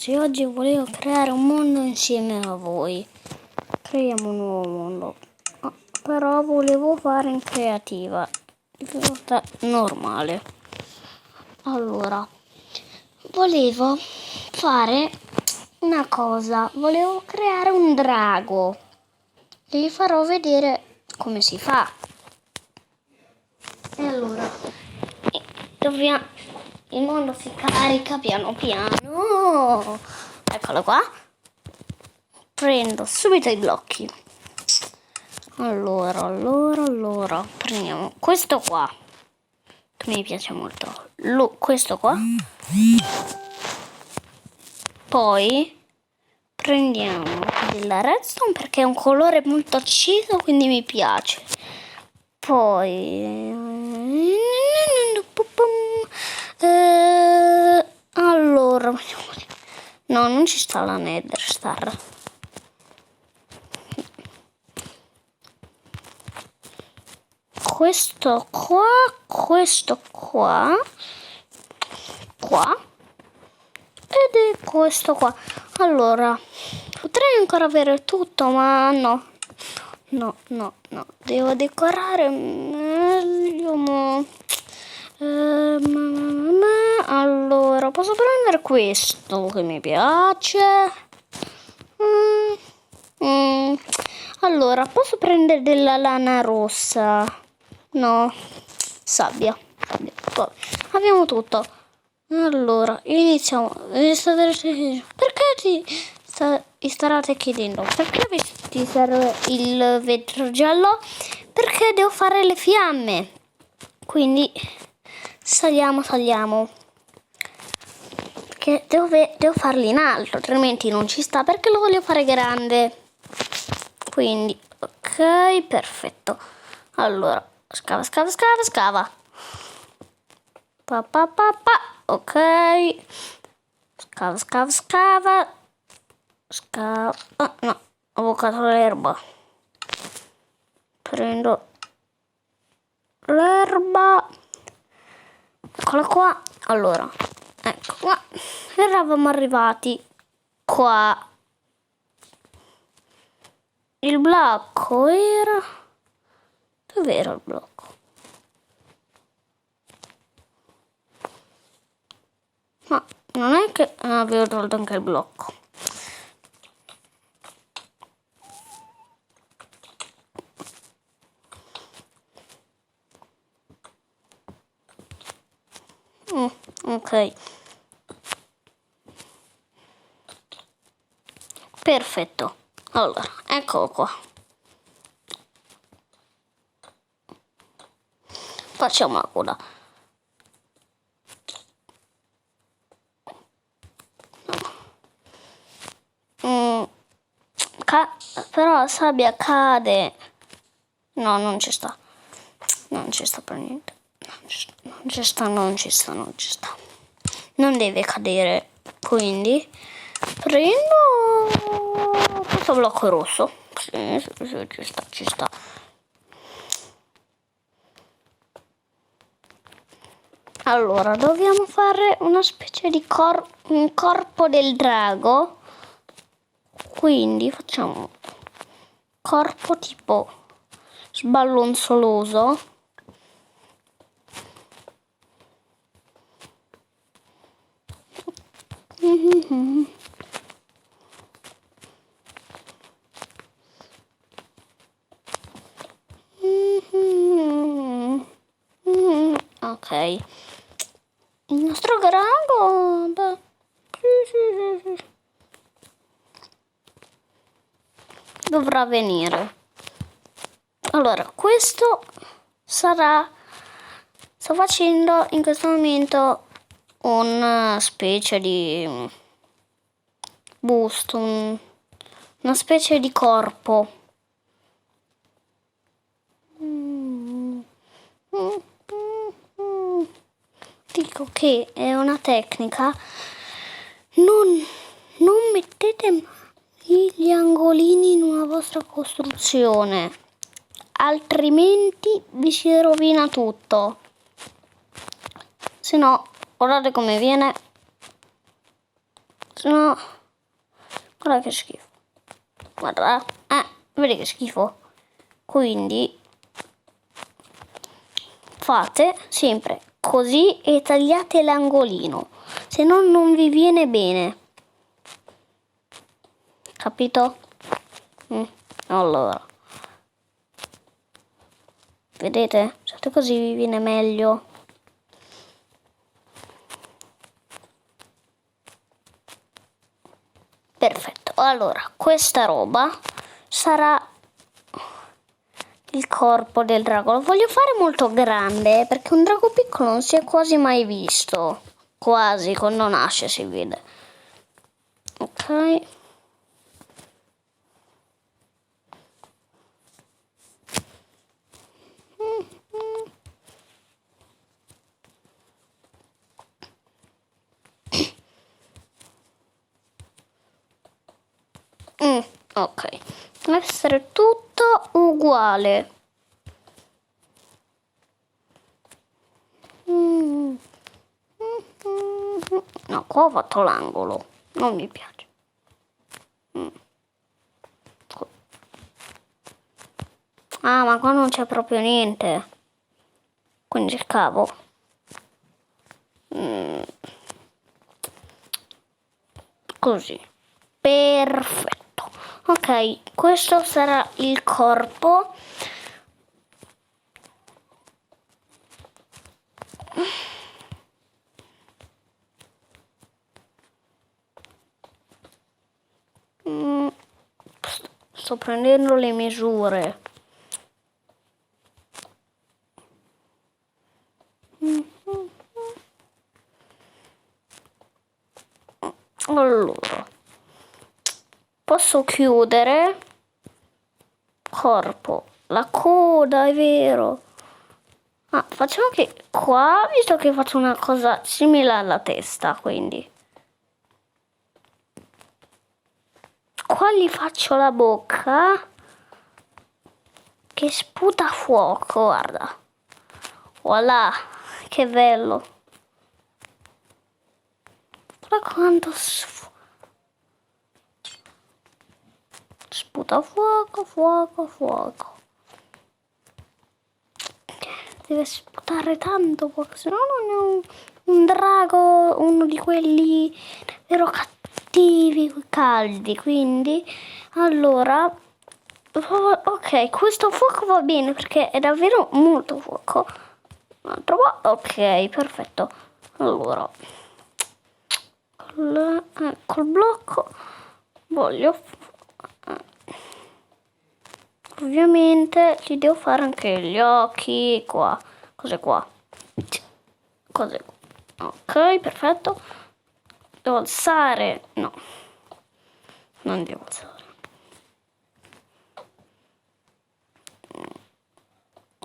ragazzi, oggi volevo creare un mondo insieme a voi. Creiamo un nuovo mondo, però volevo fare in creativa, normale. Allora, volevo fare una cosa, volevo creare un drago e vi farò vedere come si fa. E allora, il mondo si carica piano piano. Eccolo qua. Prendo subito i blocchi. Allora, prendiamo questo qua, che mi piace molto. Questo qua. Poi prendiamo della redstone perché è un colore molto acceso, quindi mi piace. Poi allora, no, non ci sta la Nether Star. Questo qua ed è questo qua. Allora, potrei ancora avere tutto, ma no, devo decorare meglio. Allora, posso prendere questo che mi piace. Allora, posso prendere della lana rossa? No, sabbia. Abbiamo tutto. Allora, iniziamo. Perché ti starete chiedendo? Perché ti serve il vetro giallo? Perché devo fare le fiamme. Quindi saliamo. Perché devo farli in alto, altrimenti non ci sta, perché lo voglio fare grande. Quindi, ok, perfetto. Allora, scava. Ok. Scava. No, ho bucato l'erba. Prendo l'erba. Eccola qua. Allora, ecco qua. Eravamo arrivati qua. Il blocco era... Dov'era il blocco? Ma non è che avevo tolto anche il blocco. Ok. Perfetto. Allora, eccolo qua. Facciamo la coda. Però la sabbia cade. No, non ci sta. Non ci sta per niente. Non ci sta. Non deve cadere. Quindi prendo questo blocco rosso. Sì, ci sta. Allora, dobbiamo fare una specie di un corpo del drago. Quindi facciamo corpo tipo sballonzoloso. Ok, il nostro drago sì. Dovrà venire. Allora, questo sarà... Sto facendo in questo momento una specie di busto, una specie di corpo. Dico che è una tecnica. Non mettete mai gli angolini in una vostra costruzione, altrimenti vi si rovina tutto. Se no, guardate come viene. No, guarda che schifo. Guarda, vedi che schifo. Quindi fate sempre così e tagliate l'angolino, se no non vi viene bene. Capito? Allora, vedete? Se così vi viene meglio. Perfetto, allora questa roba sarà il corpo del drago. Lo voglio fare molto grande perché un drago piccolo non si è quasi mai visto. Quasi, quando nasce si vede. Ok. Ok, deve essere tutto uguale. No, qua ho fatto l'angolo, non mi piace. Ah, ma qua non c'è proprio niente. Quindi il cavo. Così. Perfetto. Ok, questo sarà il corpo. Sto prendendo le misure. Allora, posso chiudere corpo, la coda, è vero. Facciamo che qua, visto che faccio una cosa simile alla testa, quindi qua gli faccio la bocca che sputa fuoco, guarda. Voilà, che bello. Guarda quanto sputa fuoco, fuoco, fuoco. Deve sputare tanto fuoco, se no non è un drago, uno di quelli vero cattivi, caldi. Quindi, allora, ok, questo fuoco va bene perché è davvero molto fuoco. Un altro po', ok, perfetto. Allora, col blocco voglio ovviamente gli devo fare anche gli occhi qua, cose qua, cose qua. Ok, perfetto. Devo alzare, no, non devo alzare.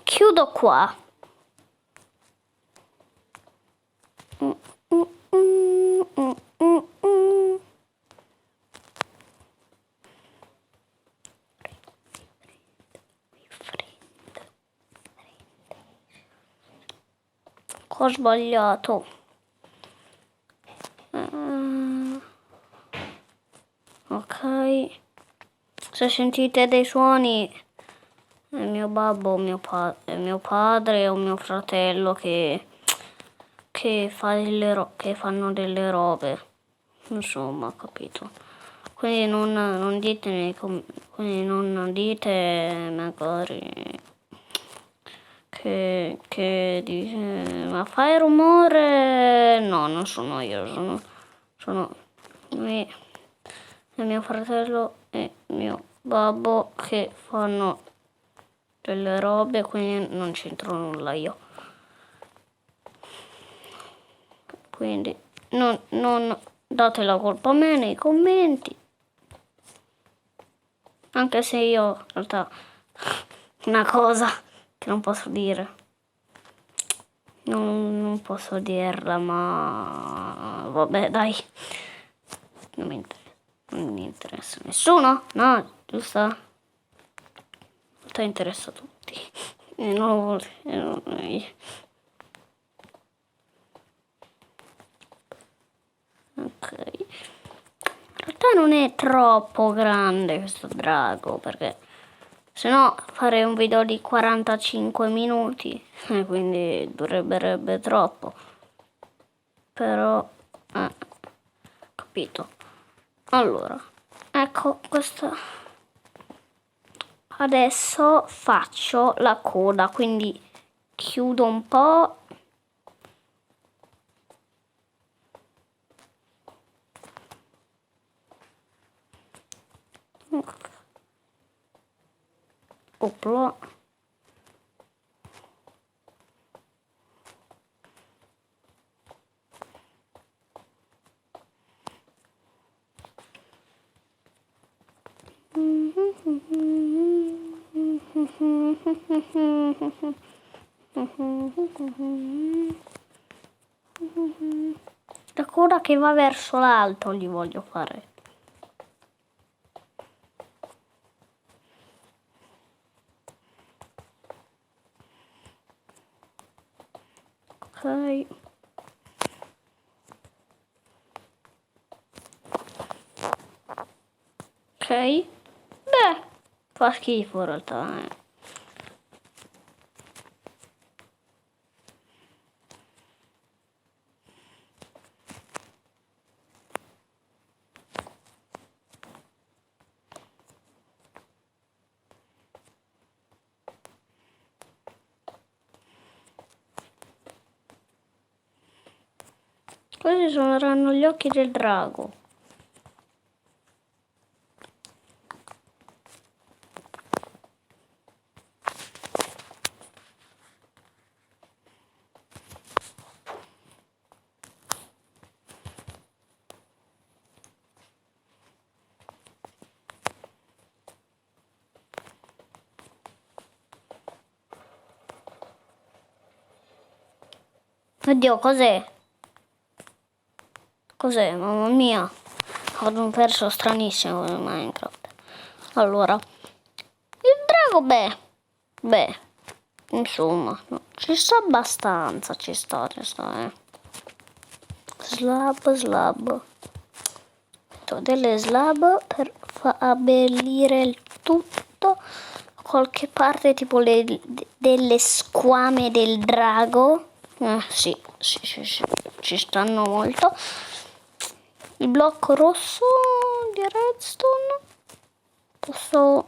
Chiudo qua. Ho sbagliato. Ok. Se sentite dei suoni è mio babbo, mio padre o mio fratello che fanno delle robe. Insomma, capito. Quindi non dite quindi non dite magari che dice ma fai rumore? No, non sono io, sono mio fratello e mio babbo che fanno delle robe, quindi non c'entro nulla io. Quindi non date la colpa a me nei commenti, anche se io in realtà una cosa che non posso dire, non posso dirla, ma vabbè, dai, non mi interessa nessuno, no, giusto? Ti interessa a tutti e non ok, me non è troppo grande questo drago, perché se no farei un video di 45 minuti, quindi durerebbe troppo. Però, capito. Allora, ecco questa. Adesso faccio la coda, quindi chiudo un po'. Opla. La coda che va verso l'alto gli voglio fare. Ok. Ok. Beh, fa schifo in realtà. Questi saranno gli occhi del drago. Oddio, cos'è? Cos'è? Mamma mia. Ho un perso stranissimo in Minecraft. Allora, il drago, beh, insomma, no, ci sta abbastanza, ci sta, Slab. Metto delle slab per abbellire il tutto. Qualche parte tipo delle squame del drago. Sì, ci stanno molto. Il blocco rosso di redstone posso